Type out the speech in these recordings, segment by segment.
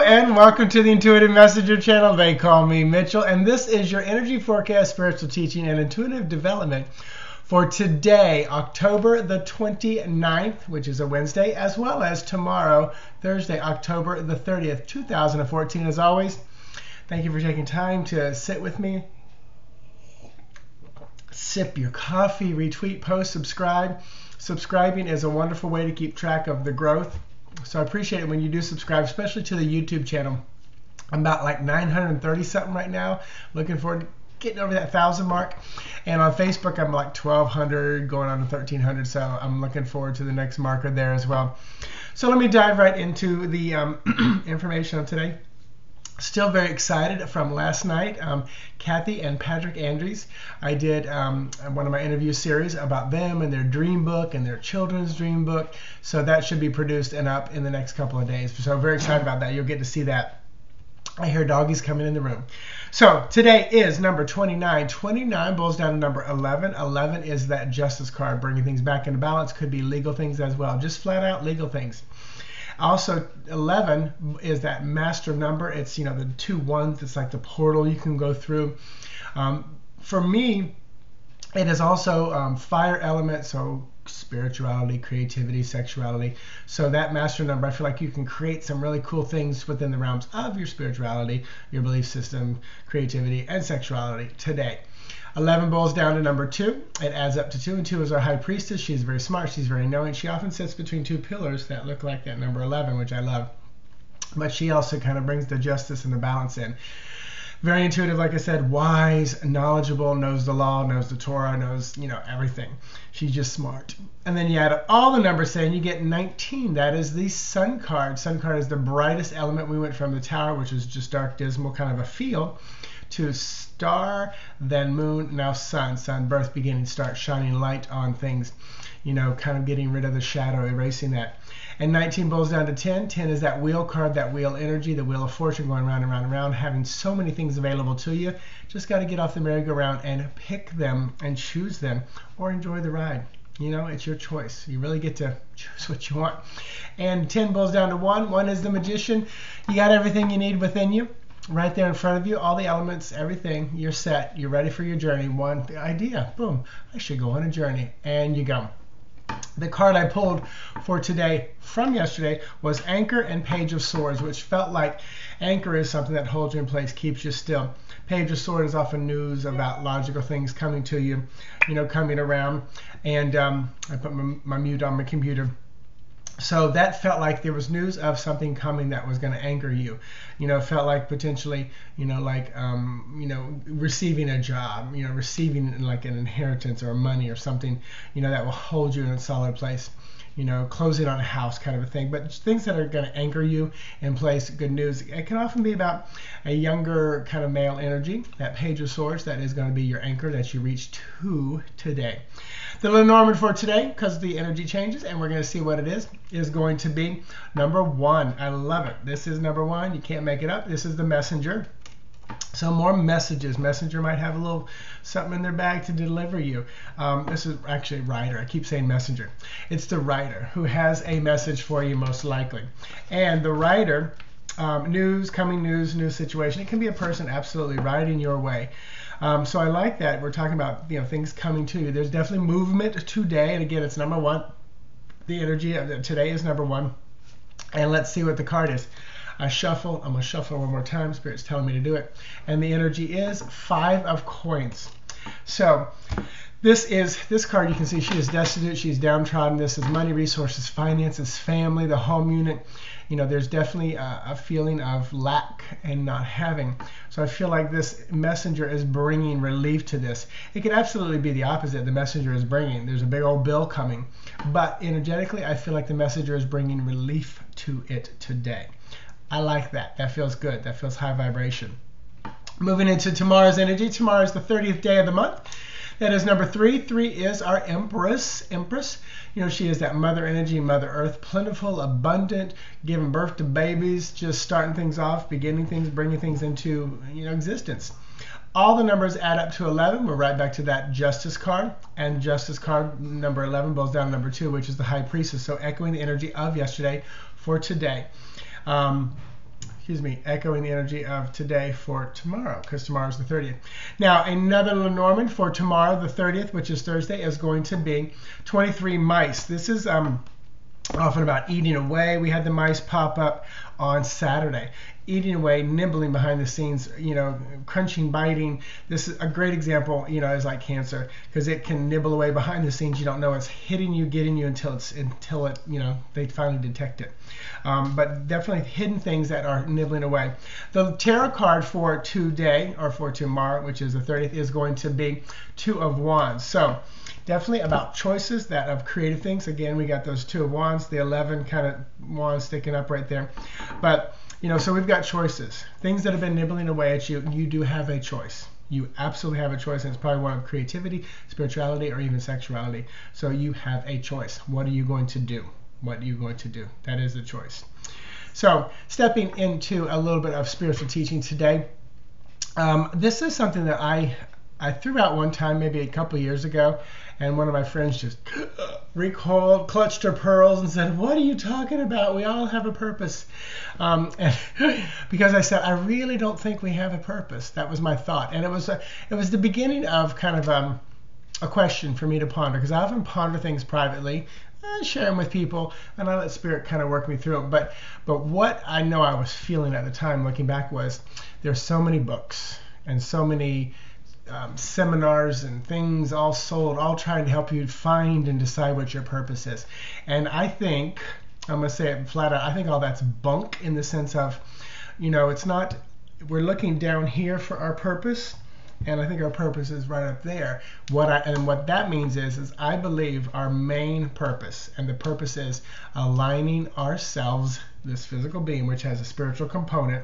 and welcome to the Intuitive Messenger channel. They call me Mitchell, and this is your energy forecast, spiritual teaching, and intuitive development for today, October the 29th, which is a Wednesday, as well as tomorrow, Thursday, October the 30th, 2014. As always, thank you for taking time to sit with me, sip your coffee, retweet, post, subscribe. Subscribing is a wonderful way to keep track of the growth. So I appreciate it when you do subscribe, especially to the YouTube channel. I'm about like 930 something right now. Looking forward to getting over that 1,000 mark. And on Facebook, I'm like 1,200, going on to 1,300. So I'm looking forward to the next marker there as well. So let me dive right into the information on today. Still very excited from last night. Kathy and Patrick Andrews. I did one of my interview series about them and their dream book and their children's dream book. So that should be produced and up in the next couple of days. So very excited about that. You'll get to see that. I hear doggies coming in the room. So today is number 29. 29 boils down to number 11. 11 is that justice card, bringing things back into balance. Could be legal things as well. Just flat out legal things. Also, 11 is that master number. It's, the 2 1s. It's like the portal you can go through. For me, it is also fire element, so spirituality, creativity, sexuality. So that master number, I feel like you can create some really cool things within the realms of your spirituality, your belief system, creativity, and sexuality today. 11 boils down to number 2. It adds up to 2, and 2 is our high priestess. She's very smart. She's very knowing. She often sits between 2 pillars that look like that number 11, which I love. But she also kind of brings the justice and the balance in. Very intuitive, like I said, wise, knowledgeable, knows the law, knows the Torah, knows, everything. She's just smart. And then you add up all the numbers and you get 19. That is the sun card. Sun card is the brightest element. We went from the tower, which is just dark, dismal, kind of a feel, to star, then moon, now sun. Sun, birth, beginning, start, shining light on things, kind of getting rid of the shadow, erasing that. And 19 boils down to 10. 10 is that wheel card, that wheel energy, the wheel of fortune, going round and round and round, having so many things available to you. Just got to get off the merry-go-round and pick them and choose them, or enjoy the ride. It's your choice. You really get to choose what you want. And 10 boils down to 1. 1 is the magician. You got everything you need within you. Right there in front of you, all the elements, everything, you're set, you're ready for your journey. One idea, boom, I should go on a journey, and you go. The card I pulled for today from yesterday was Anchor and Page of Swords, which felt like anchor is something that holds you in place, keeps you still. Page of Swords is often news about logical things coming to you, coming around. And I put my mute on my computer. So that felt like there was news of something coming that was going to anchor you. Felt like potentially, receiving a job, receiving like an inheritance or money or something, that will hold you in a solid place. Closing on a house kind of a thing, but things that are going to anchor you in place. Good news. It can often be about a younger kind of male energy. That Page of Swords, that is going to be your anchor that you reach to today. The lenormand for today, because the energy changes, and we're going to see what it is going to be number 1. I love it. This is number 1. You can't make it up. This is the messenger. So more messages. Messenger might have a little something in their bag to deliver you. This is actually writer. I keep saying messenger. It's the writer who has a message for you most likely. And the writer, news, new situation. It can be a person absolutely riding your way. So I like that. We're talking about things coming to you. There's definitely movement today. And again, it's number 1. The energy of today is number 1. And let's see what the card is. I shuffle. I'm going to shuffle one more time. Spirit's telling me to do it. And the energy is 5 of coins. So this card, you can see she is destitute. She's downtrodden. This is money, resources, finances, family, the home unit. There's definitely a feeling of lack and not having. So I feel like this messenger is bringing relief to this. It could absolutely be the opposite. The messenger is bringing. There's a big old bill coming. But energetically, I feel like the messenger is bringing relief to it today. I like that. That feels good. That feels high vibration. Moving into tomorrow's energy. Tomorrow is the 30th day of the month. That is number 3. 3 is our Empress. She is that mother energy, Mother Earth, plentiful, abundant, giving birth to babies, just starting things off, beginning things, bringing things into existence. All the numbers add up to 11. We're right back to that Justice card. And Justice card number 11 boils down to number 2, which is the High Priestess. So echoing the energy of yesterday for today. echoing the energy of today for tomorrow, because tomorrow's the 30th. Now, another lenormand for tomorrow, the 30th, which is Thursday, is going to be 23 mice. This is often about eating away. We had the mice pop up on Saturday. Eating away, nibbling behind the scenes, crunching, biting. This is a great example, is like cancer, because it can nibble away behind the scenes. You don't know it's hitting you, getting you until it, they finally detect it. But definitely hidden things that are nibbling away. The tarot card for today, or for tomorrow, which is the 30th, is going to be Two of Wands. So definitely about choices that of creative things. Again, we got those Two of Wands, the 11 kind of wands sticking up right there. But so we've got choices. Things that have been nibbling away at you, you do have a choice. You absolutely have a choice, and it's probably one of creativity, spirituality, or even sexuality. So you have a choice. What are you going to do? What are you going to do? That is the choice. So stepping into a little bit of spiritual teaching today. This is something that I threw out one time, maybe a couple years ago, and one of my friends just recoiled, clutched her pearls, and said, "What are you talking about? We all have a purpose." And because I said, I really don't think we have a purpose. That was my thought, and it was the beginning of kind of a question for me to ponder, because I often ponder things privately. I share them with people, and I let Spirit kind of work me through it. But what I know I was feeling at the time, looking back, was there's so many books and so many seminars and things all sold, all trying to help you find and decide what your purpose is. And I think, I'm going to say it flat out, I think all that's bunk, in the sense of, it's not, we're looking down here for our purpose, and I think our purpose is right up there. What that means is I believe our main purpose, and the purpose is aligning ourselves, this physical being, which has a spiritual component,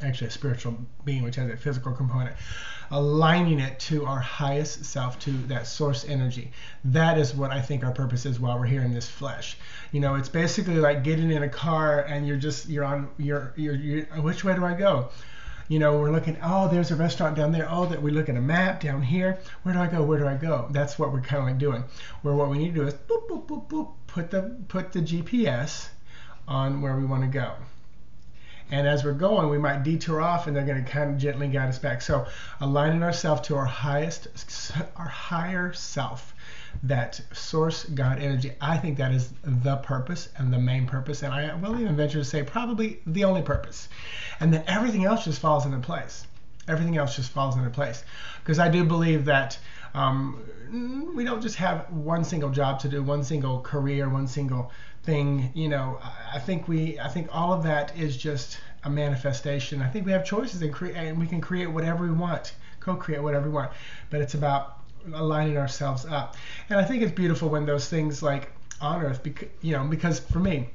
actually a spiritual being which has a physical component, aligning it to our highest self, to that source energy. That is what I think our purpose is while we're here in this flesh. It's basically like getting in a car and you're on which way do I go? We're looking, oh, there's a restaurant down there. Oh, that we look at a map down here. Where do I go? Where do I go? That's what we're kind of like doing. Where what we need to do is boop, boop, boop, boop, put the GPS on where we want to go. And as we're going, we might detour off, and they're going to kind of gently guide us back. So aligning ourselves to our higher self, that source God energy, I think that is the purpose and the main purpose. And I will even venture to say probably the only purpose. And then everything else just falls into place. Everything else just falls into place. Because I do believe that we don't just have one single job to do, one single career, one single thing. I think all of that is just a manifestation. I think we have choices and we can create whatever we want, co-create whatever we want. But it's about aligning ourselves up. And I think it's beautiful when those things like on earth, because for me,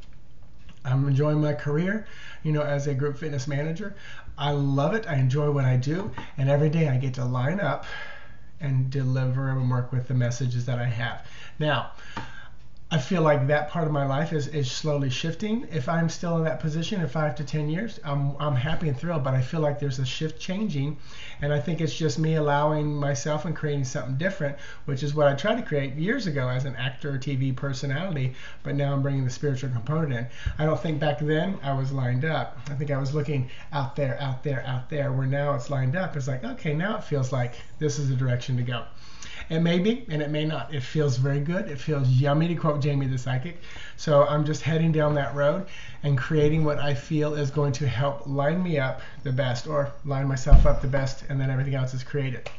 I'm enjoying my career, as a group fitness manager. I love it. I enjoy what I do. And every day I get to line up and deliver and work with the messages that I have. Now, I feel like that part of my life is slowly shifting. If I'm still in that position in 5 to 10 years, I'm happy and thrilled, but I feel like there's a shift changing, and I think it's just me allowing myself and creating something different, which is what I tried to create years ago as an actor or TV personality, but now I'm bringing the spiritual component in. I don't think back then I was lined up. I think I was looking out there, where now it's lined up. It's like, okay, now it feels like this is the direction to go. It may be, and it may not. It feels very good. It feels yummy, to quote Jamie the Psychic. So I'm just heading down that road and creating what I feel is going to help line me up the best, or line myself up the best, and then everything else is created.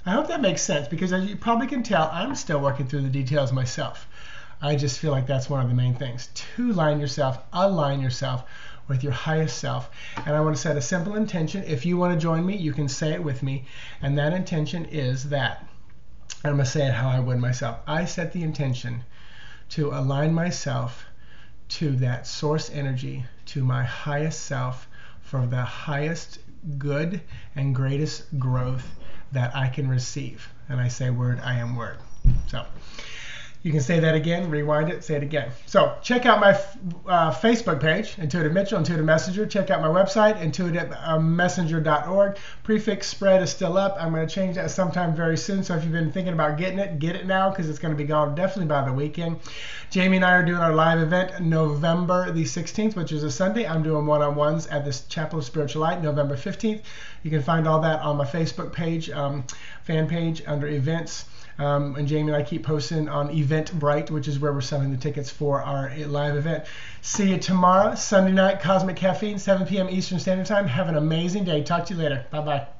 I hope that makes sense, because as you probably can tell, I'm still working through the details myself. I just feel like that's one of the main things, to align yourself with your highest self. And I want to set a simple intention. If you want to join me, you can say it with me. And that intention is that, I'm going to say it how I would myself. I set the intention to align myself to that source energy, to my highest self, for the highest good and greatest growth that I can receive. And I say word, I am word. So, You can say that again, rewind it, say it again. So check out my Facebook page, Intuitive Mitchell, Intuitive Messenger. Check out my website, intuitivemessenger.org. Prefix spread is still up. I'm going to change that sometime very soon. So if you've been thinking about getting it, get it now, because it's going to be gone definitely by the weekend. Jamie and I are doing our live event November the 16th, which is a Sunday. I'm doing one-on-ones at the Chapel of Spiritual Light, November 15th. You can find all that on my Facebook page, fan page, under events. And Jamie and I keep posting on Eventbrite, which is where we're selling the tickets for our live event. See you tomorrow, Sunday night, Cosmic Caffeine, 7 p.m. Eastern Standard Time. Have an amazing day. Talk to you later. Bye-bye.